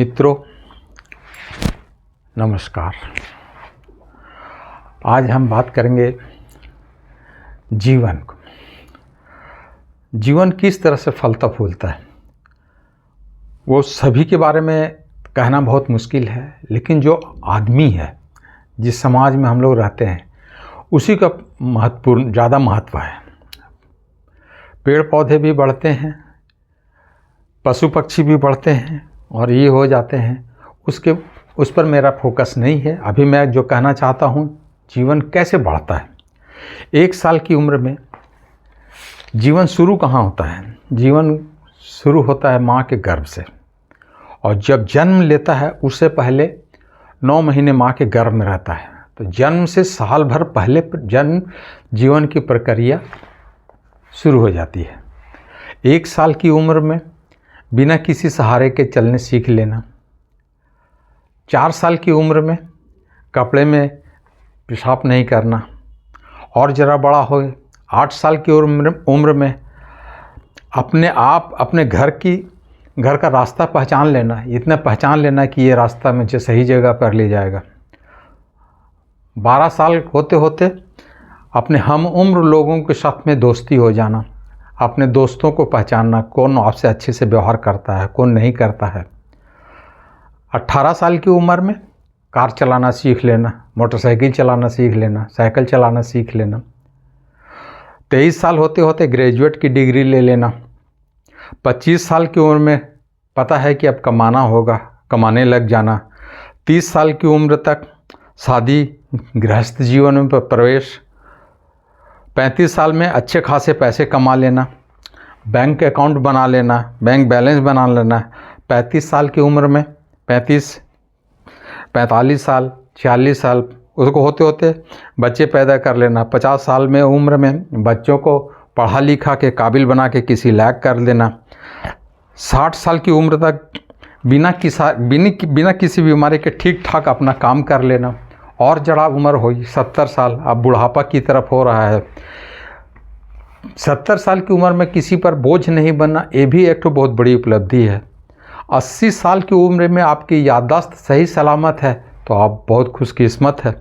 मित्रों नमस्कार। आज हम बात करेंगे जीवन किस तरह से फलता फूलता है। वो सभी के बारे में कहना बहुत मुश्किल है, लेकिन जो आदमी है, जिस समाज में हम लोग रहते हैं, उसी का ज़्यादा महत्व है। पेड़ पौधे भी बढ़ते हैं, पशु पक्षी भी बढ़ते हैं और ये हो जाते हैं, उस पर मेरा फोकस नहीं है। अभी मैं जो कहना चाहता हूँ, जीवन कैसे बढ़ता है। 1 साल की उम्र में जीवन शुरू कहाँ होता है? जीवन शुरू होता है माँ के गर्भ से, और जब जन्म लेता है उससे पहले 9 महीने माँ के गर्भ में रहता है। तो जन्म से साल भर पहले जीवन की प्रक्रिया शुरू हो जाती है। 1 साल की उम्र में बिना किसी सहारे के चलने सीख लेना। 4 साल की उम्र में कपड़े में पेशाब नहीं करना, और ज़रा बड़ा हो 8 साल की उम्र में अपने घर का रास्ता पहचान लेना। इतना पहचान लेना कि ये रास्ता मुझे सही जगह पर ले जाएगा। 12 साल होते होते अपने हम उम्र लोगों के साथ में दोस्ती हो जाना, अपने दोस्तों को पहचानना, कौन आपसे अच्छे से व्यवहार करता है, कौन नहीं करता है। 18 साल की उम्र में कार चलाना सीख लेना, मोटरसाइकिल चलाना सीख लेना, साइकिल चलाना सीख लेना। 23 साल होते होते ग्रेजुएट की डिग्री ले लेना। 25 साल की उम्र में पता है कि अब कमाना होगा, कमाने लग जाना। 30 साल की उम्र तक शादी, गृहस्थ जीवन में प्रवेश। 35 साल में अच्छे खासे पैसे कमा लेना, बैंक अकाउंट बना लेना, बैंक बैलेंस बना लेना। 35 साल की उम्र में 45 साल, 46 साल उसको होते होते बच्चे पैदा कर लेना। 50 साल में उम्र में बच्चों को पढ़ा लिखा के काबिल बना के किसी लायक कर देना। 60 साल की उम्र तक बिना किसी बीमारी के ठीक ठाक अपना काम कर लेना। और जरा उम्र हुई 70 साल, अब बुढ़ापा की तरफ हो रहा है। 70 साल की उम्र में किसी पर बोझ नहीं बनना, ये भी एक तो बहुत बड़ी उपलब्धि है। 80 साल की उम्र में आपकी याददाश्त सही सलामत है तो आप बहुत खुशकिस्मत है।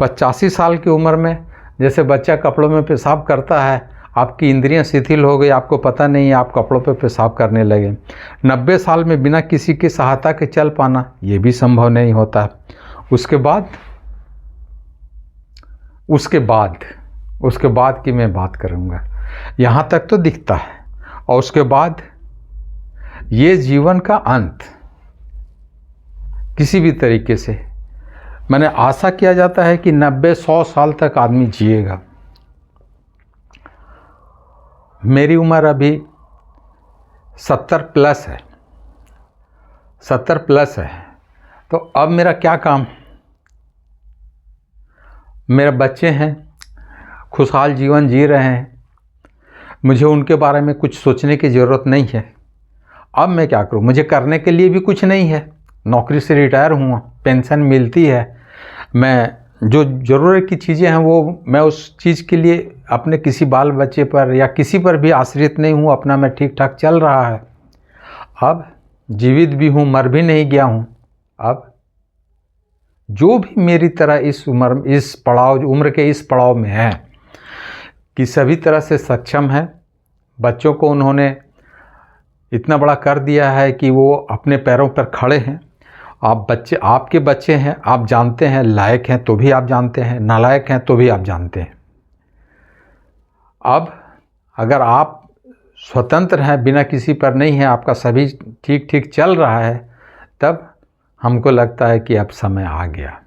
85 साल की उम्र में जैसे बच्चा कपड़ों में पेशाब करता है, आपकी इंद्रियां शिथिल हो गई, आपको पता नहीं है, आप कपड़ों पे पेशाब करने लगे। 90 साल में बिना किसी की सहायता के चल पाना, ये भी संभव नहीं होता। उसके बाद की मैं बात करूँगा। यहाँ तक तो दिखता है, और उसके बाद ये जीवन का अंत किसी भी तरीके से, मैंने आशा किया जाता है कि 90-100 साल तक आदमी जिएगा। मेरी उम्र अभी 70 प्लस है, 70 प्लस है। तो अब मेरा क्या काम? मेरे बच्चे हैं, खुशहाल जीवन जी रहे हैं, मुझे उनके बारे में कुछ सोचने की ज़रूरत नहीं है। अब मैं क्या करूं? मुझे करने के लिए भी कुछ नहीं है। नौकरी से रिटायर हुआ, पेंशन मिलती है। मैं जो ज़रूरत की चीज़ें हैं वो मैं उस चीज़ के लिए अपने किसी बाल बच्चे पर या किसी पर भी आश्रित नहीं हूँ। अपना मैं ठीक ठाक चल रहा है। अब जीवित भी हूँ, मर भी नहीं गया हूँ। अब जो भी मेरी तरह इस उम्र के इस पड़ाव में है कि सभी तरह से सक्षम है, बच्चों को उन्होंने इतना बड़ा कर दिया है कि वो अपने पैरों पर खड़े हैं। आपके बच्चे हैं, आप जानते हैं, लायक हैं तो भी आप जानते हैं, नालायक हैं तो भी आप जानते हैं। अब अगर आप स्वतंत्र हैं, बिना किसी पर नहीं है, आपका सभी ठीक ठीक चल रहा है, तब हमको लगता है कि अब समय आ गया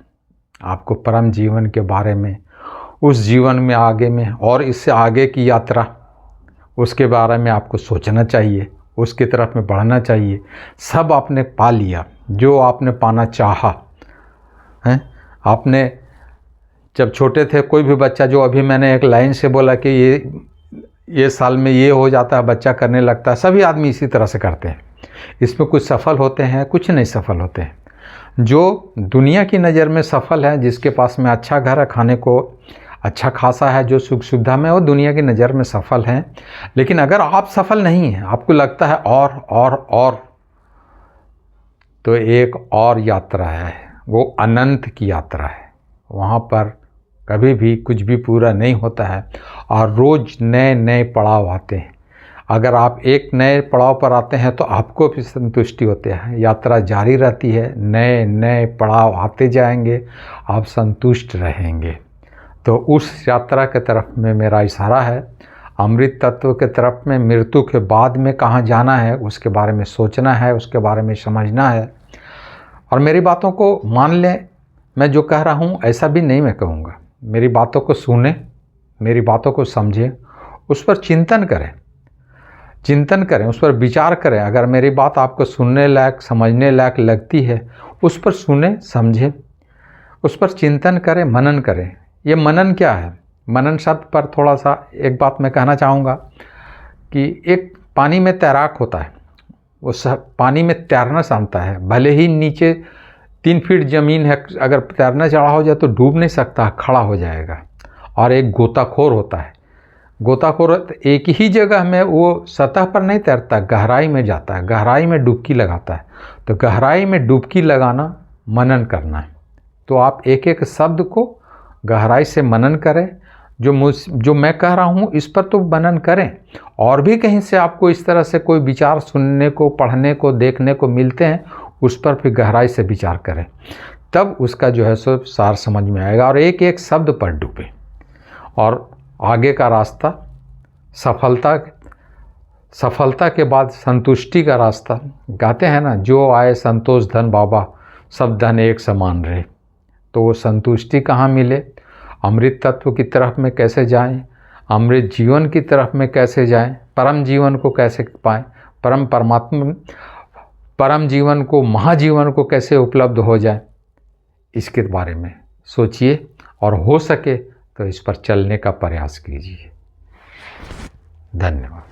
आपको परम जीवन के बारे में, उस जीवन में आगे में और इससे आगे की यात्रा, उसके बारे में आपको सोचना चाहिए, उसकी तरफ में बढ़ना चाहिए। सब आपने पा लिया जो आपने पाना चाहा है। आपने जब छोटे थे, कोई भी बच्चा, जो अभी मैंने एक लाइन से बोला कि ये साल में ये हो जाता है, बच्चा करने लगता है, सभी आदमी इसी तरह से करते हैं। इसमें कुछ सफल होते हैं, कुछ नहीं सफल होते हैं। जो दुनिया की नज़र में सफल है, जिसके पास में अच्छा घर है, खाने को अच्छा खासा है, जो सुख सुविधा में, वो दुनिया की नज़र में सफल हैं। लेकिन अगर आप सफल नहीं हैं, आपको लगता है और तो एक और यात्रा है, वो अनंत की यात्रा है। वहाँ पर कभी भी कुछ भी पूरा नहीं होता है और रोज़ नए नए पड़ाव आते हैं। अगर आप एक नए पड़ाव पर आते हैं तो आपको भी संतुष्टि होती है। यात्रा जारी रहती है, नए नए पड़ाव आते जाएंगे, आप संतुष्ट रहेंगे। तो उस यात्रा के तरफ में मेरा इशारा है। अमृत तत्व के तरफ में मृत्यु के बाद में कहाँ जाना है उसके बारे में सोचना है, उसके बारे में समझना है। और मेरी बातों को मान लें, मैं जो कह रहा हूँ ऐसा भी नहीं मैं कहूँगा। मेरी बातों को सुने, मेरी बातों को समझें, उस पर चिंतन करें, उस पर विचार करें। अगर मेरी बात आपको सुनने लायक, समझने लायक लगती है, उस पर सुने, समझें, उस पर चिंतन करें, मनन करें। ये मनन क्या है? मनन शब्द पर थोड़ा सा एक बात मैं कहना चाहूँगा कि एक पानी में तैराक होता है, वो सब पानी में तैरना जानता है। भले ही नीचे 3 फीट ज़मीन है, अगर तैरना चढ़ा हो जाए तो डूब नहीं सकता, खड़ा हो जाएगा। और एक गोताखोर होता है, गोताखोर एक ही जगह में, वो सतह पर नहीं तैरता, गहराई में जाता है, गहराई में डुबकी लगाता है। तो गहराई में डुबकी लगाना मनन करना है। तो आप एक एक शब्द को गहराई से मनन करें। जो मैं कह रहा हूँ इस पर तो मनन करें, और भी कहीं से आपको इस तरह से कोई विचार सुनने को, पढ़ने को, देखने को मिलते हैं, उस पर फिर गहराई से विचार करें, तब उसका जो है सो सार समझ में आएगा। और एक एक शब्द पर डूबे और आगे का रास्ता सफलता के बाद संतुष्टि का रास्ता। कहते हैं ना, जो आए संतोष धन बाबा, सब धन एक समान रहे। तो वो संतुष्टि कहाँ मिले? अमृत तत्व की तरफ में कैसे जाएं? अमृत जीवन की तरफ में कैसे जाएं? परम जीवन को कैसे पाएं? परम जीवन को, महाजीवन को कैसे उपलब्ध हो जाए? इसके बारे में सोचिए और हो सके तो इस पर चलने का प्रयास कीजिए। धन्यवाद।